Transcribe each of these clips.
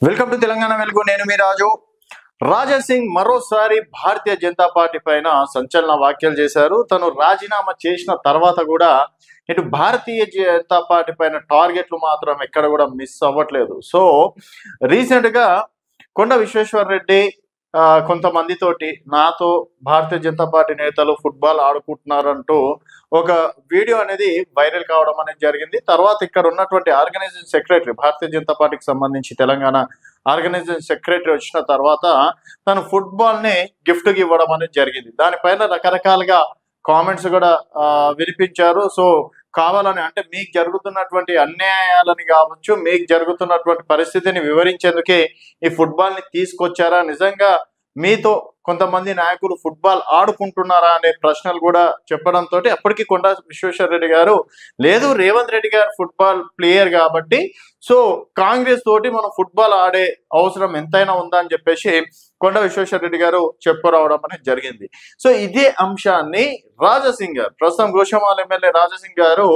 Welcome to Telangana వెలుగు. నేను మీ రాజు. రాజా సింగ్ మరోసారి భారతీయ జనతా పార్టీ పైన సంచలన వ్యాఖ్యలు చేశారు. తను రాజీనామా చేసిన తర్వాత కూడా ఇటు భారతీయ జనతా పార్టీ పైన టార్గెట్లు మాత్రం ఎక్కడ కూడా మిస్ అవ్వట్లేదు. సో రీసెంట్ గా కొండ విశ్వేశ్వర రెడ్డి కొంతమందితోటి నాతో భారతీయ జనతా పార్టీ నేతలు ఫుట్బాల్ ఆడుకుంటున్నారంటూ ఒక వీడియో అనేది వైరల్ కావడం అనేది జరిగింది. తర్వాత ఇక్కడ ఉన్నటువంటి ఆర్గనైజింగ్ సెక్రటరీ, భారతీయ జనతా పార్టీకి సంబంధించి తెలంగాణ ఆర్గనైజింగ్ సెక్రటరీ వచ్చిన తర్వాత తను ఫుట్బాల్ ని గిఫ్ట్ గా ఇవ్వడం అనేది జరిగింది. దానిపైన రకరకాలుగా కామెంట్స్ కూడా వినిపించారు. సో కావాలని, అంటే మీకు జరుగుతున్నటువంటి అన్యాయాలని కావచ్చు, మీకు జరుగుతున్నటువంటి పరిస్థితిని వివరించేందుకే ఈ ఫుట్బాల్ ని తీసుకొచ్చారా, నిజంగా మీతో కొంతమంది నాయకులు ఫుట్బాల్ ఆడుకుంటున్నారా అనే ప్రశ్నలు కూడా చెప్పడంతో అప్పటికి కొండ విశ్వేశ్వర రెడ్డి గారు, లేదు రేవంత్ రెడ్డి గారు ఫుట్బాల్ ప్లేయర్ కాబట్టి సో కాంగ్రెస్ తోటి మనం ఫుట్బాల్ ఆడే అవసరం ఎంతైనా ఉందా అని చెప్పేసి కొండ విశ్వేశ్వర రెడ్డి గారు చెప్పురావడం అనేది జరిగింది. సో ఇదే అంశాన్ని రాజాసింగ్ గారు, ప్రస్తుతం గోషామహల్ ఎమ్మెల్యే రాజాసింగ్ గారు,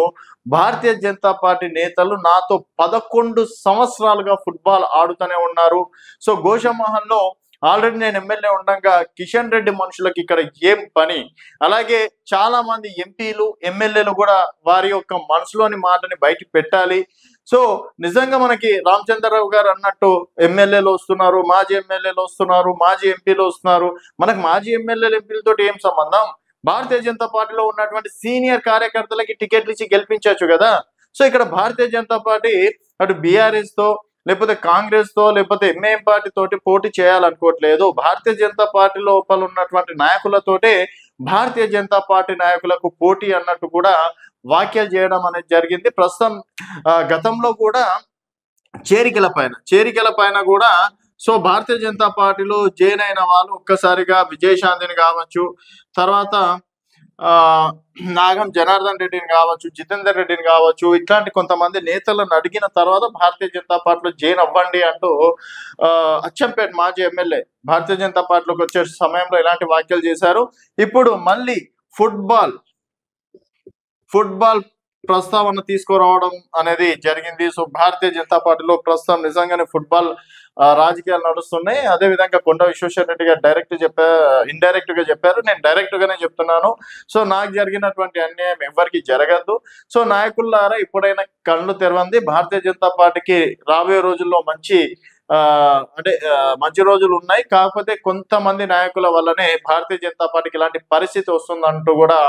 భారతీయ జనతా పార్టీ నేతలు నాతో 11 సంవత్సరాలుగా ఫుట్బాల్ ఆడుతూనే ఉన్నారు. సో గోషామహల్లో ఆల్రెడీ నేను ఎమ్మెల్యే ఉండగా కిషన్ రెడ్డి మనుషులకు ఇక్కడ ఏం పని, అలాగే చాలా మంది ఎంపీలు ఎమ్మెల్యేలు కూడా వారి యొక్క మనసులోని మాటని బయటికి పెట్టాలి. సో నిజంగా మనకి రామచంద్రరావు గారు అన్నట్టు ఎమ్మెల్యేలు వస్తున్నారు, మాజీ ఎమ్మెల్యేలు వస్తున్నారు, మాజీ ఎంపీలు వస్తున్నారు. మనకు మాజీ ఎమ్మెల్యేలు ఎంపీలతో ఏం సంబంధం? భారతీయ జనతా పార్టీలో ఉన్నటువంటి సీనియర్ కార్యకర్తలకి టికెట్లు ఇచ్చి గెలిపించవచ్చు కదా. సో ఇక్కడ భారతీయ జనతా పార్టీ అటు బీఆర్ఎస్ తో, లేకపోతే కాంగ్రెస్ తో, లేకపోతే ఎంఐఎం పార్టీ తోటి పోటీ చేయాలనుకోవట్లేదు. భారతీయ జనతా పార్టీ లోపల ఉన్నటువంటి నాయకులతోటే భారతీయ జనతా పార్టీ నాయకులకు పోటీ అన్నట్టు కూడా వ్యాఖ్యలు చేయడం అనేది జరిగింది. ప్రస్తుతం గతంలో కూడా చేరికల పైన కూడా సో భారతీయ జనతా పార్టీలో జాయిన్ అయిన వాళ్ళు ఒక్కసారిగా విజయశాంతిని కావచ్చు, తర్వాత నాగం జనార్దన్ రెడ్డిని కావచ్చు, జితేందర్ రెడ్డిని కావచ్చు, ఇట్లాంటి కొంతమంది నేతలను అడిగిన తర్వాత భారతీయ జనతా పార్టీలో జాయిన్ అవ్వండి అంటూ అచ్చంపేట మాజీ ఎమ్మెల్యే భారతీయ జనతా పార్టీలోకి వచ్చే సమయంలో ఇలాంటి వ్యాఖ్యలు చేశారు. ఇప్పుడు మళ్ళీ ఫుట్బాల్ ప్రస్తావన తీసుకురావడం అనేది జరిగింది. సో భారతీయ జనతా పార్టీలో ప్రస్తుతం నిజంగానే ఫుట్బాల్ రాజకీయాలు నడుస్తున్నాయి. అదే విధంగా కొండ విశ్వేశ్వర రెడ్డి గారు ఇండైరెక్ట్ గా చెప్పారు, నేను డైరెక్ట్ గానే చెప్తున్నాను. సో నాకు జరిగినటువంటి అన్యాయం ఎవరికి జరగద్దు. సో నాయకులారా ఇప్పుడైనా కళ్ళు తెరవండి. భారతీయ జనతా పార్టీకి రాబోయే రోజుల్లో మంచి రోజులు ఉన్నాయి. కాకపోతే కొంతమంది నాయకుల వల్లనే భారతీయ జనతా పార్టీకి ఇలాంటి పరిస్థితి వస్తుందంటూ కూడా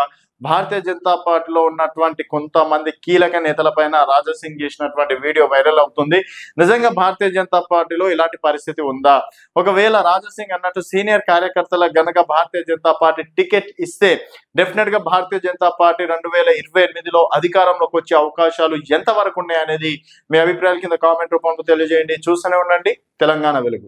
భారతీయ జనతా పార్టీలో ఉన్నటువంటి కొంతమంది కీలక నేతల పైన రాజాసింగ్ చేసినటువంటి వీడియో వైరల్ అవుతుంది. నిజంగా భారతీయ జనతా పార్టీలో ఇలాంటి పరిస్థితి ఉందా? ఒకవేళ రాజాసింగ్ అన్నట్టు సీనియర్ కార్యకర్తలకు గనక భారతీయ జనతా పార్టీ టికెట్ ఇస్తే డెఫినెట్ గా భారతీయ జనతా పార్టీ 2028లో అధికారంలోకి వచ్చే అవకాశాలు ఎంతవరకు ఉన్నాయి అనేది మీ అభిప్రాయాల కింద కామెంట్ రూపంలో తెలియజేయండి. చూస్తూనే ఉండండి తెలంగాణ వెలుగు.